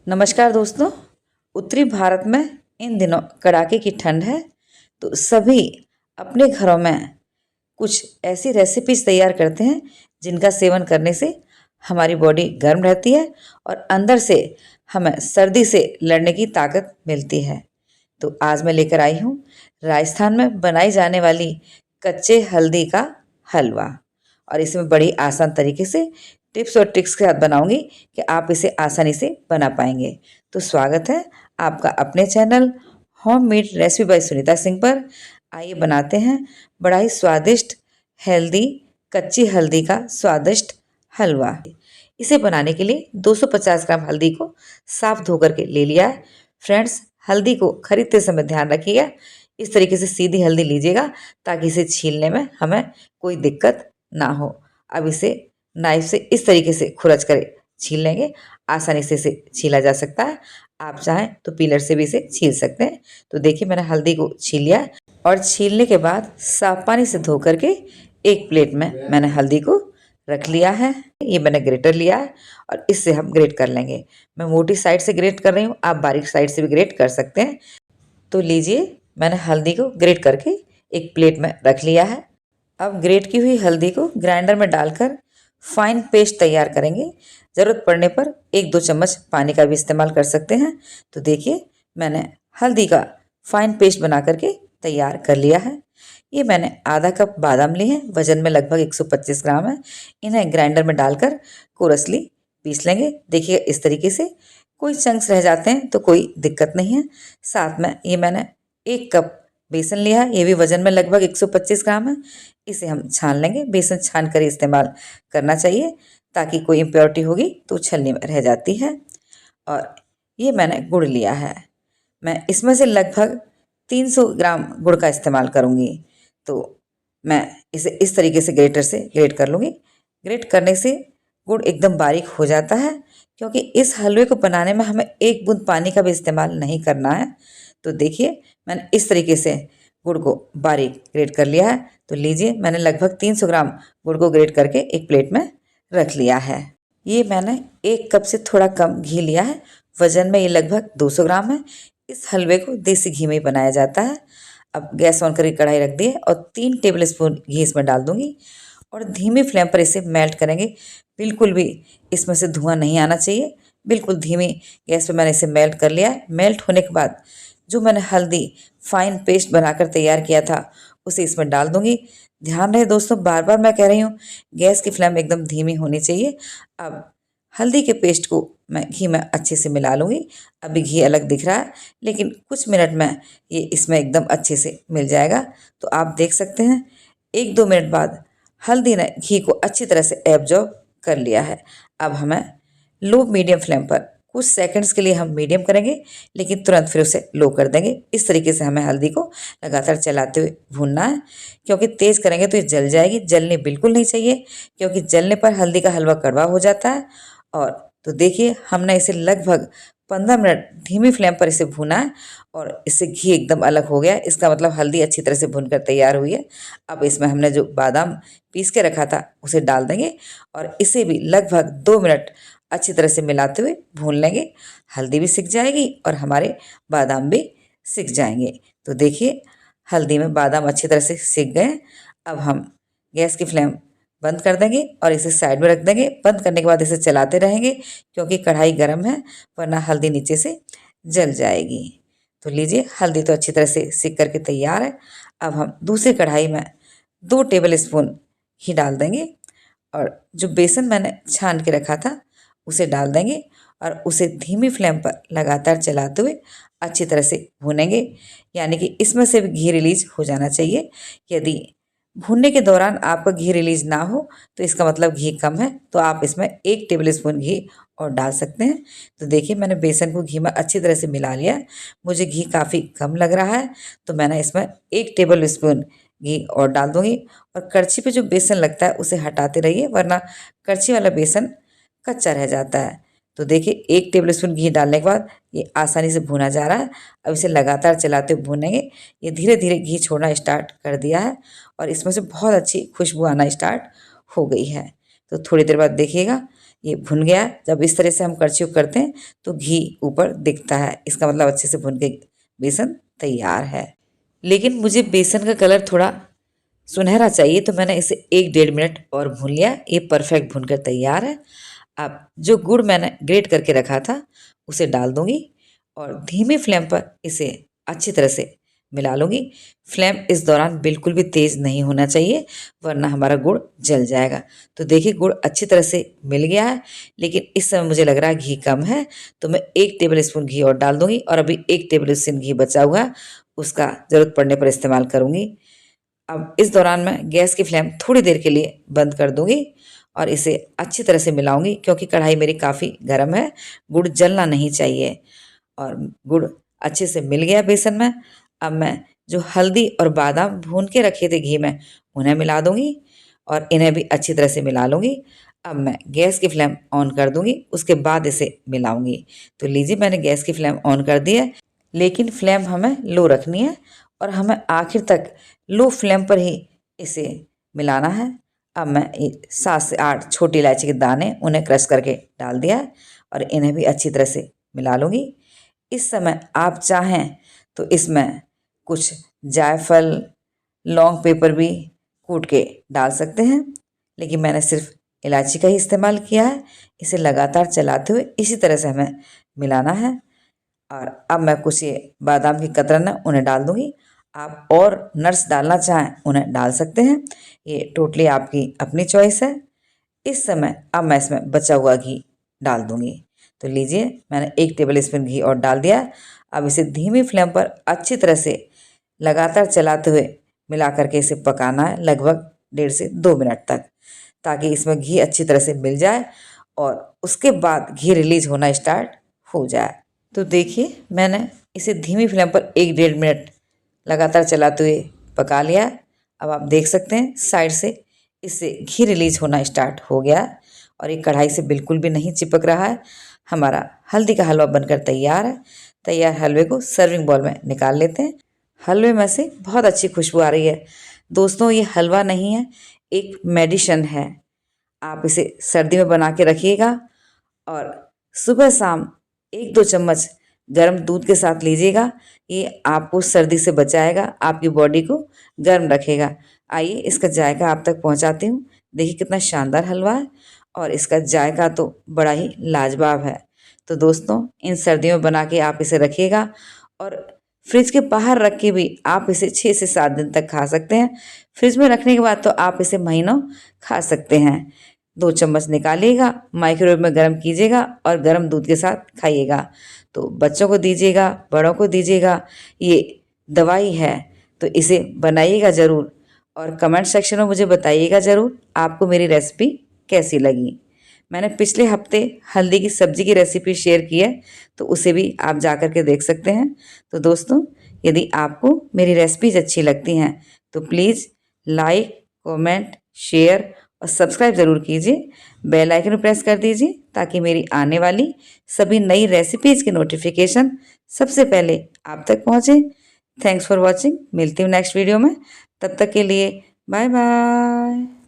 नमस्कार दोस्तों। उत्तरी भारत में इन दिनों कड़ाके की ठंड है, तो सभी अपने घरों में कुछ ऐसी रेसिपीज तैयार करते हैं जिनका सेवन करने से हमारी बॉडी गर्म रहती है और अंदर से हमें सर्दी से लड़ने की ताकत मिलती है। तो आज मैं लेकर आई हूँ राजस्थान में बनाई जाने वाली कच्चे हल्दी का हलवा, और इसमें बड़ी आसान तरीके से टिप्स और ट्रिक्स के साथ बनाऊंगी कि आप इसे आसानी से बना पाएंगे। तो स्वागत है आपका अपने channel home made recipe by Sunita Singh पर। आइए बनाते हैं बड़ा ही स्वादिष्ट हेल्दी कच्ची हल्दी का स्वादिष्ट हलवा। इसे बनाने के लिए 250 ग्राम हल्दी को साफ धो करके ले लिया है। फ्रेंड्स, हल्दी को खरीदते समय ध्यान रखिएगा, इस तरीके से सीधी हल्दी लीजिएगा ताकि इसे छीलने में हमें कोई दिक्कत ना हो। अब इसे नाइफ से इस तरीके से खुरच कर छील लेंगे। आसानी से इसे छीला जा सकता है, आप चाहें तो पीलर से भी इसे छील सकते हैं। तो देखिए, मैंने हल्दी को छील लिया और छीलने के बाद साफ पानी से धो करके एक प्लेट में मैंने हल्दी को रख लिया है। ये मैंने ग्रेटर लिया है और इससे हम ग्रेट कर लेंगे। मैं मोटी साइड से ग्रेट कर रही हूँ, आप बारीक साइड से भी ग्रेट कर सकते हैं। तो लीजिए, मैंने हल्दी को ग्रेट करके एक प्लेट में रख लिया है। अब ग्रेट की हुई हल्दी को ग्राइंडर में डालकर फाइन पेस्ट तैयार करेंगे। ज़रूरत पड़ने पर 1-2 चम्मच पानी का भी इस्तेमाल कर सकते हैं। तो देखिए, मैंने हल्दी का फाइन पेस्ट बना करके तैयार कर लिया है। ये मैंने आधा कप बादाम लिए हैं, वजन में लगभग 125 ग्राम है। इन्हें ग्राइंडर में डालकर कोरसली पीस लेंगे। देखिए, इस तरीके से कोई चंक्स रह जाते हैं तो कोई दिक्कत नहीं है। साथ में ये मैंने 1 कप बेसन लिया है, ये भी वजन में लगभग 125 ग्राम है। इसे हम छान लेंगे। बेसन छान कर इस्तेमाल करना चाहिए ताकि कोई इम्प्योरिटी होगी तो छलनी में रह जाती है। और ये मैंने गुड़ लिया है, मैं इसमें से लगभग 300 ग्राम गुड़ का इस्तेमाल करूँगी। तो मैं इसे इस तरीके से ग्रेटर से ग्रेट कर लूँगी। ग्रेट करने से गुड़ एकदम बारीक हो जाता है, क्योंकि इस हलवे को बनाने में हमें 1 बूंद पानी का भी इस्तेमाल नहीं करना है। तो देखिए, मैंने इस तरीके से गुड़ को बारीक ग्रेट कर लिया है। तो लीजिए, मैंने लगभग 300 ग्राम गुड़ को ग्रेट करके एक प्लेट में रख लिया है। ये मैंने 1 कप से थोड़ा कम घी लिया है, वजन में ये लगभग 200 ग्राम है। इस हलवे को देसी घी में ही बनाया जाता है। अब गैस ऑन करके कढ़ाई रख दी है और 3 टेबल स्पून घी इसमें डाल दूंगी और धीमी फ्लेम पर इसे मेल्ट करेंगे। बिल्कुल भी इसमें से धुआं नहीं आना चाहिए, बिल्कुल धीमी गैस पर मैंने इसे मेल्ट कर लिया है। मेल्ट होने के बाद जो मैंने हल्दी फाइन पेस्ट बनाकर तैयार किया था उसे इसमें डाल दूंगी। ध्यान रहे दोस्तों, बार बार मैं कह रही हूँ, गैस की फ्लेम एकदम धीमी होनी चाहिए। अब हल्दी के पेस्ट को मैं घी में अच्छे से मिला लूँगी। अभी घी अलग दिख रहा है, लेकिन कुछ मिनट में ये इसमें एकदम अच्छे से मिल जाएगा। तो आप देख सकते हैं 1-2 मिनट बाद हल्दी ने घी को अच्छी तरह से एब्जॉर्ब कर लिया है। अब हमें लो मीडियम फ्लेम पर कुछ सेकंड्स के लिए हम मीडियम करेंगे, लेकिन तुरंत फिर उसे लो कर देंगे। इस तरीके से हमें हल्दी को लगातार चलाते हुए भूनना है, क्योंकि तेज़ करेंगे तो ये जल जाएगी। जलनी बिल्कुल नहीं चाहिए, क्योंकि जलने पर हल्दी का हलवा कड़वा हो जाता है। और तो देखिए, हमने इसे लगभग 15 मिनट धीमी फ्लेम पर इसे भूना है और इससे घी एकदम अलग हो गया। इसका मतलब हल्दी अच्छी तरह से भूनकर तैयार हुई है। अब इसमें हमने जो बादाम पीस के रखा था उसे डाल देंगे और इसे भी लगभग 2 मिनट अच्छी तरह से मिलाते हुए भून लेंगे। हल्दी भी सिक जाएगी और हमारे बादाम भी सिक जाएंगे। तो देखिए, हल्दी में बादाम अच्छी तरह से सिक गए। अब हम गैस की फ्लेम बंद कर देंगे और इसे साइड में रख देंगे। बंद करने के बाद इसे चलाते रहेंगे, क्योंकि कढ़ाई गर्म है, वरना हल्दी नीचे से जल जाएगी। तो लीजिए, हल्दी तो अच्छी तरह से सिक करके तैयार है। अब हम दूसरी कढ़ाई में 2 टेबल स्पून घी डाल देंगे और जो बेसन मैंने छान के रखा था उसे डाल देंगे और उसे धीमी फ्लेम पर लगातार चलाते हुए अच्छी तरह से भूनेंगे। यानी कि इसमें से भी घी रिलीज हो जाना चाहिए। यदि भूनने के दौरान आपका घी रिलीज ना हो तो इसका मतलब घी कम है, तो आप इसमें 1 टेबल स्पून घी और डाल सकते हैं। तो देखिए, मैंने बेसन को घी में अच्छी तरह से मिला लिया है। मुझे घी काफ़ी कम लग रहा है, तो मैंने इसमें 1 टेबल स्पून घी और डाल दूँगी। और कड़छी पे जो बेसन लगता है उसे हटाते रहिए, वरना कड़छी वाला बेसन कच्चा रह जाता है। तो देखिए, 1 टेबल स्पून घी डालने के बाद ये आसानी से भुना जा रहा है। अब इसे लगातार चलाते हुए भूनेंगे। ये धीरे धीरे घी छोड़ना स्टार्ट कर दिया है और इसमें से बहुत अच्छी खुशबू आना स्टार्ट हो गई है। तो थोड़ी देर बाद देखिएगा, ये भुन गया। जब इस तरह से हम करछी को करते हैं तो घी ऊपर दिखता है, इसका मतलब अच्छे से भुन के बेसन तैयार है। लेकिन मुझे बेसन का कलर थोड़ा सुनहरा चाहिए, तो मैंने इसे 1-1.5 मिनट और भून लिया। ये परफेक्ट भुनकर तैयार है। अब जो गुड़ मैंने ग्रेट करके रखा था उसे डाल दूंगी और धीमी फ्लेम पर इसे अच्छी तरह से मिला लूँगी। फ्लेम इस दौरान बिल्कुल भी तेज़ नहीं होना चाहिए, वरना हमारा गुड़ जल जाएगा। तो देखिए गुड़ अच्छी तरह से मिल गया है, लेकिन इस समय मुझे लग रहा है घी कम है, तो मैं 1 टेबल स्पून घी और डाल दूँगी और अभी 1 टेबल स्पून घी बचा हुआ है, उसका ज़रूरत पड़ने पर इस्तेमाल करूँगी। अब इस दौरान मैं गैस की फ्लेम थोड़ी देर के लिए बंद कर दूँगी और इसे अच्छी तरह से मिलाऊँगी, क्योंकि कढ़ाई मेरी काफ़ी गर्म है, गुड़ जलना नहीं चाहिए। और गुड़ अच्छे से मिल गया बेसन में। अब मैं जो हल्दी और बादाम भून के रखे थे घी में, उन्हें मिला दूँगी और इन्हें भी अच्छी तरह से मिला लूँगी। अब मैं गैस की फ्लेम ऑन कर दूँगी, उसके बाद इसे मिलाऊँगी। तो लीजिए मैंने गैस की फ्लेम ऑन कर दी है, लेकिन फ्लेम हमें लो रखनी है और हमें आखिर तक लो फ्लेम पर ही इसे मिलाना है। अब मैं 7 से 8 छोटी इलायची के दाने उन्हें क्रश करके डाल दिया है और इन्हें भी अच्छी तरह से मिला लूँगी। इस समय आप चाहें तो इसमें कुछ जायफल, लौंग पेपर भी कूट के डाल सकते हैं, लेकिन मैंने सिर्फ इलायची का ही इस्तेमाल किया है। इसे लगातार चलाते हुए इसी तरह से हमें मिलाना है। और अब मैं कुछ ये बादाम की कतरन है उन्हें डाल दूँगी। आप और नट्स डालना चाहें उन्हें डाल सकते हैं, ये टोटली आपकी अपनी चॉइस है। इस समय अब मैं इसमें बचा हुआ घी डाल दूँगी। तो लीजिए मैंने 1 टेबल स्पून घी और डाल दिया। अब इसे धीमी फ्लेम पर अच्छी तरह से लगातार चलाते हुए मिला करके इसे पकाना है लगभग 1.5 से 2 मिनट तक, ताकि इसमें घी अच्छी तरह से मिल जाए और उसके बाद घी रिलीज होना स्टार्ट हो जाए। तो देखिए मैंने इसे धीमी फ्लेम पर 1-1.5 मिनट लगातार चलाते हुए पका लिया। अब आप देख सकते हैं साइड से इससे घी रिलीज होना स्टार्ट हो गया और ये कढ़ाई से बिल्कुल भी नहीं चिपक रहा है। हमारा हल्दी का हलवा बनकर तैयार है। तैयार हलवे को सर्विंग बॉल में निकाल लेते हैं। हलवे में से बहुत अच्छी खुशबू आ रही है। दोस्तों ये हलवा नहीं है, एक मेडिसिन है। आप इसे सर्दी में बना के रखिएगा और सुबह शाम 1-2 चम्मच गर्म दूध के साथ लीजिएगा। ये आपको सर्दी से बचाएगा, आपकी बॉडी को गर्म रखेगा। आइए इसका जायका आप तक पहुंचाती हूँ। देखिए कितना शानदार हलवा है और इसका जायका तो बड़ा ही लाजवाब है। तो दोस्तों इन सर्दियों में बना के आप इसे रखिएगा और फ्रिज के बाहर रख के भी आप इसे 6 से 7 दिन तक खा सकते हैं। फ्रिज में रखने के बाद तो आप इसे महीनों खा सकते हैं। 2 चम्मच निकालिएगा, माइक्रोवेव में गर्म कीजिएगा और गर्म दूध के साथ खाइएगा। तो बच्चों को दीजिएगा, बड़ों को दीजिएगा, ये दवाई है। तो इसे बनाइएगा ज़रूर और कमेंट सेक्शन में मुझे बताइएगा ज़रूर आपको मेरी रेसिपी कैसी लगी। मैंने पिछले हफ्ते हल्दी की सब्ज़ी की रेसिपी शेयर की है, तो उसे भी आप जा कर के देख सकते हैं। तो दोस्तों यदि आपको मेरी रेसिपीज़ अच्छी लगती हैं तो प्लीज़ लाइक, कमेंट, शेयर और सब्सक्राइब ज़रूर कीजिए। बेल आइकन प्रेस कर दीजिए ताकि मेरी आने वाली सभी नई रेसिपीज़ के नोटिफिकेशन सबसे पहले आप तक पहुँचे। Thanks for watching. मिलती हूँ नेक्स्ट वीडियो में, तब तक के लिए बाय बाय।